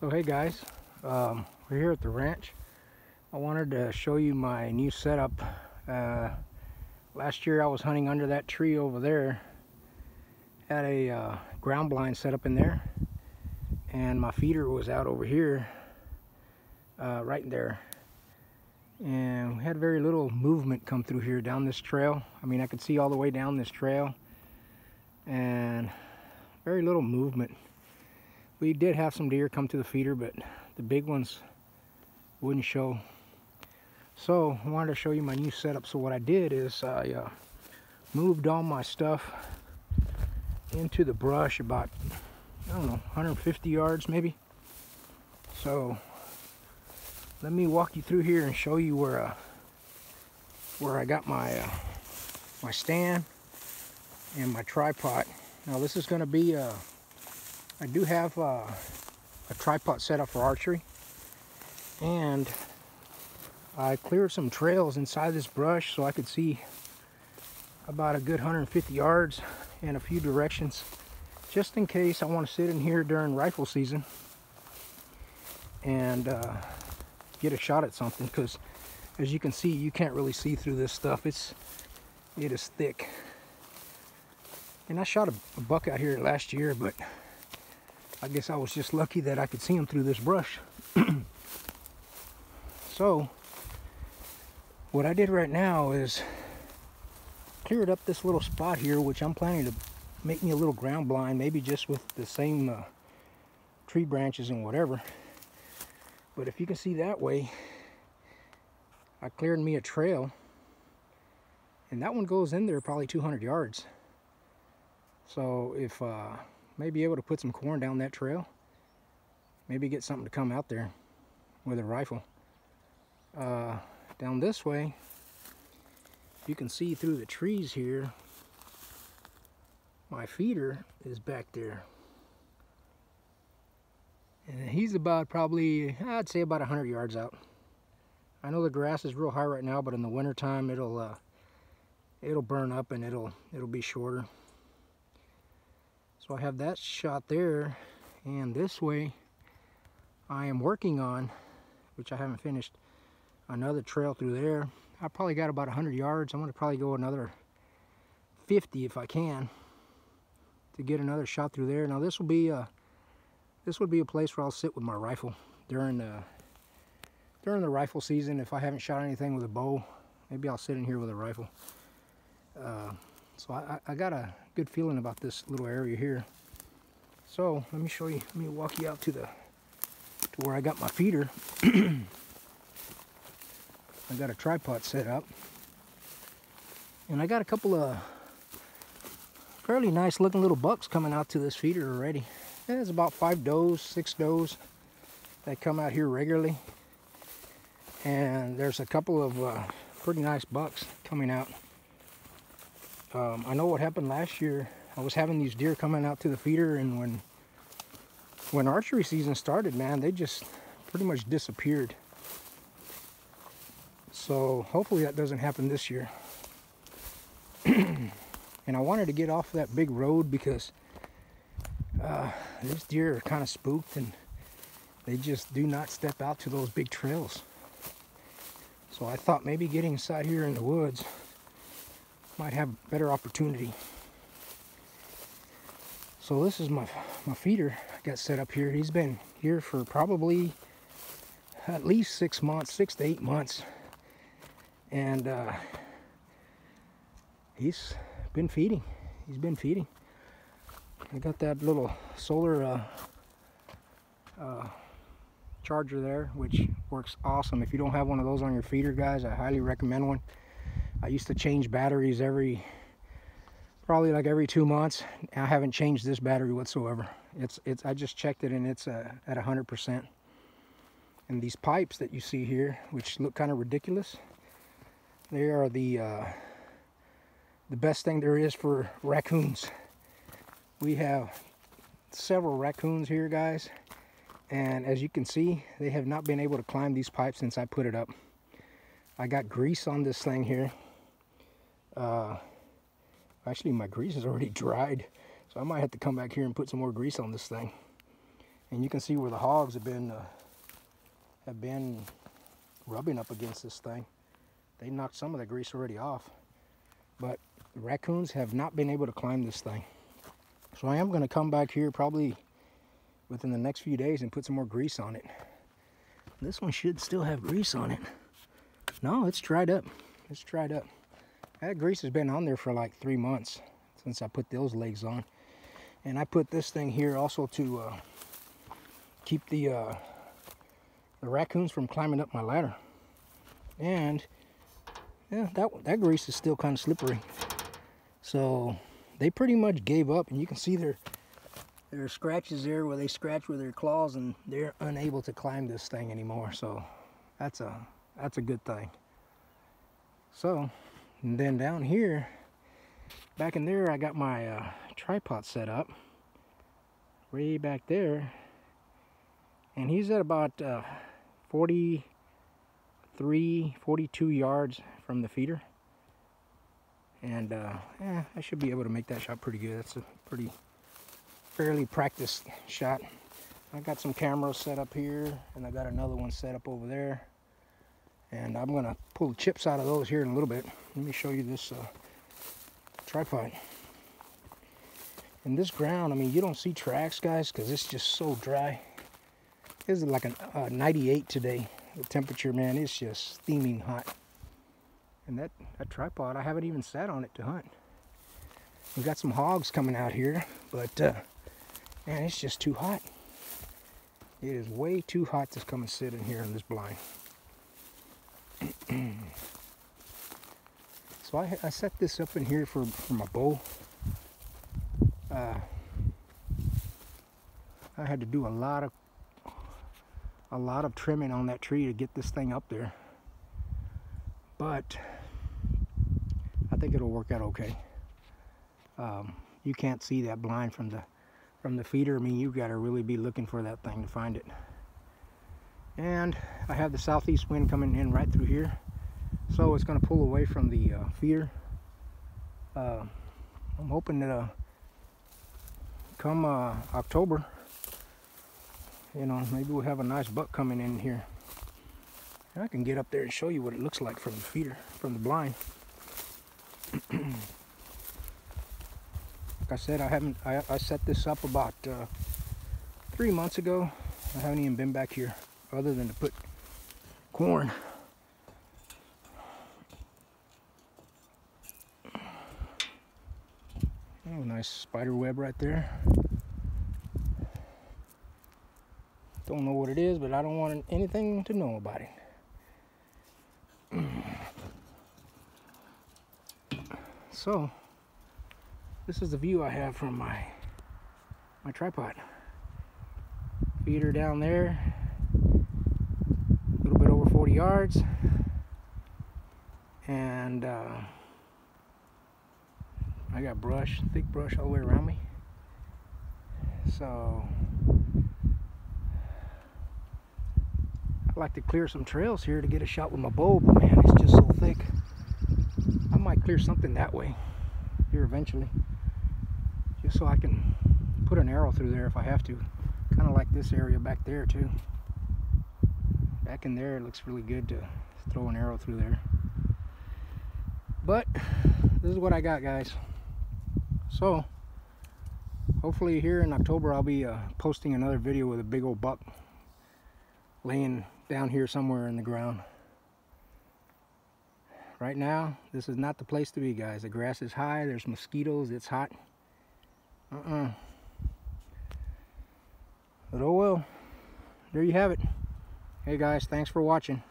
So hey guys, we're here at the ranch. I wanted to show you my new setup. Last year I was hunting under that tree over there. Had a ground blind set up in there, and my feeder was out over here, right there. And we had very little movement come through here down this trail. I mean, I could see all the way down this trail, and very little movement. We did have some deer come to the feeder, but the big ones wouldn't show. So I wanted to show you my new setup. So what I did is I moved all my stuff into the brush about, I don't know, 150 yards maybe. So let me walk you through here and show you where I got my my stand and my tripod. Now this is going to be I do have a tripod set up for archery, and I cleared some trails inside this brush so I could see about a good 150 yards in a few directions, just in case I want to sit in here during rifle season and get a shot at something, because as you can see, you can't really see through this stuff. It is thick. And I shot a buck out here last year, but I guess I was just lucky that I could see him through this brush. So what I did right now is cleared up this little spot here, which I'm planning to make me a little ground blind, maybe just with the same tree branches and whatever. But if you can see that way, I cleared me a trail, and that one goes in there probably 200 yards. So if may be able to put some corn down that trail, maybe get something to come out there with a rifle. Down this way, you can see through the trees here, my feeder is back there, and he's about probably, I'd say about 100 yards out. I know the grass is real high right now, but in the winter time it'll burn up and it'll be shorter. So I have that shot there, and this way I am working on, which I haven't finished, another trail through there. I probably got about 100 yards. I'm going to probably go another 50 if I can to get another shot through there. Now this would be a place where I'll sit with my rifle during the rifle season. If I haven't shot anything with a bow, maybe I'll sit in here with a rifle. So I got a good feeling about this little area here. So let me show you, let me walk you out to where I got my feeder. I got a tripod set up, and I got a couple of fairly nice looking little bucks coming out to this feeder already. There's about 5 does, 6 does that come out here regularly, and there's a couple of pretty nice bucks coming out. I know what happened last year. I was having these deer coming out to the feeder, and when archery season started, man, they just pretty much disappeared. So hopefully that doesn't happen this year. And I wanted to get off that big road because these deer are kind of spooked, and they just do not step out to those big trails. So I thought maybe getting inside here in the woods might have better opportunity. So this is my feeder I got set up here. He's been here for probably at least 6 months, 6 to 8 months, and he's been feeding. He's been feeding. I got that little solar charger there, which works awesome. If you don't have one of those on your feeder, guys, I highly recommend one. I used to change batteries probably like every 2 months. I haven't changed this battery whatsoever. I just checked it, and it's at 100%. And these pipes that you see here, which look kind of ridiculous, they are the best thing there is for raccoons. We have several raccoons here, guys, and as you can see, they have not been able to climb these pipes since I put it up. I got grease on this thing here. Actually, my grease is already dried, so I might have to come back here and put some more grease on this thing. And you can see where the hogs have been rubbing up against this thing. They knocked some of the grease already off, but the raccoons have not been able to climb this thing. So I am going to come back here probably within the next few days and put some more grease on it. This one should still have grease on it. No, it's dried up. It's dried up. That grease has been on there for like 3 months since I put those legs on. And I put this thing here also to keep the raccoons from climbing up my ladder. And yeah, that grease is still kind of slippery. So they pretty much gave up, and you can see there are scratches there where they scratch with their claws, and they're unable to climb this thing anymore. So that's a good thing. So, and then down here, back in there, I got my tripod set up way back there, and he's at about 43, 42 yards from the feeder. And yeah, I should be able to make that shot pretty good. That's a fairly practiced shot. I got some cameras set up here, and I got another one set up over there. And I'm gonna pull the chips out of those here in a little bit. Let me show you this tripod. And this ground, I mean, you don't see tracks, guys, because it's just so dry. This is like a 98 today. The temperature, man, it's just steaming hot. And that tripod, I haven't even sat on it to hunt. We've got some hogs coming out here, but man, it's just too hot. It is way too hot to come and sit in here in this blind. So I set this up in here for my bow. I had to do a lot of trimming on that tree to get this thing up there, but I think it'll work out okay. You can't see that blind from the feeder. I mean, you got to really be looking for that thing to find it. And I have the southeast wind coming in right through here, so it's going to pull away from the feeder. I'm hoping that come October, you know, maybe we'll have a nice buck coming in here. And I can get up there and show you what it looks like from the feeder, from the blind. Like I said, I set this up about 3 months ago. I haven't even been back here other than to put corn. Oh, nice spider web right there. Don't know what it is, but I don't want anything to know about it. So, this is the view I have from my tripod. Feeder down there, a little bit over 40 yards, and I got brush, thick brush all the way around me. So I like to clear some trails here to get a shot with my bow, but man, it's just so thick. I might clear something that way here eventually, just so I can put an arrow through there if I have to. Kind of like this area back there too. Back in there, it looks really good to throw an arrow through there. But this is what I got, guys. So hopefully here in October I'll be posting another video with a big old buck laying down here somewhere in the ground. Right now, this is not the place to be, guys. The grass is high, there's mosquitoes, it's hot. But oh well, there you have it. Hey guys, thanks for watching.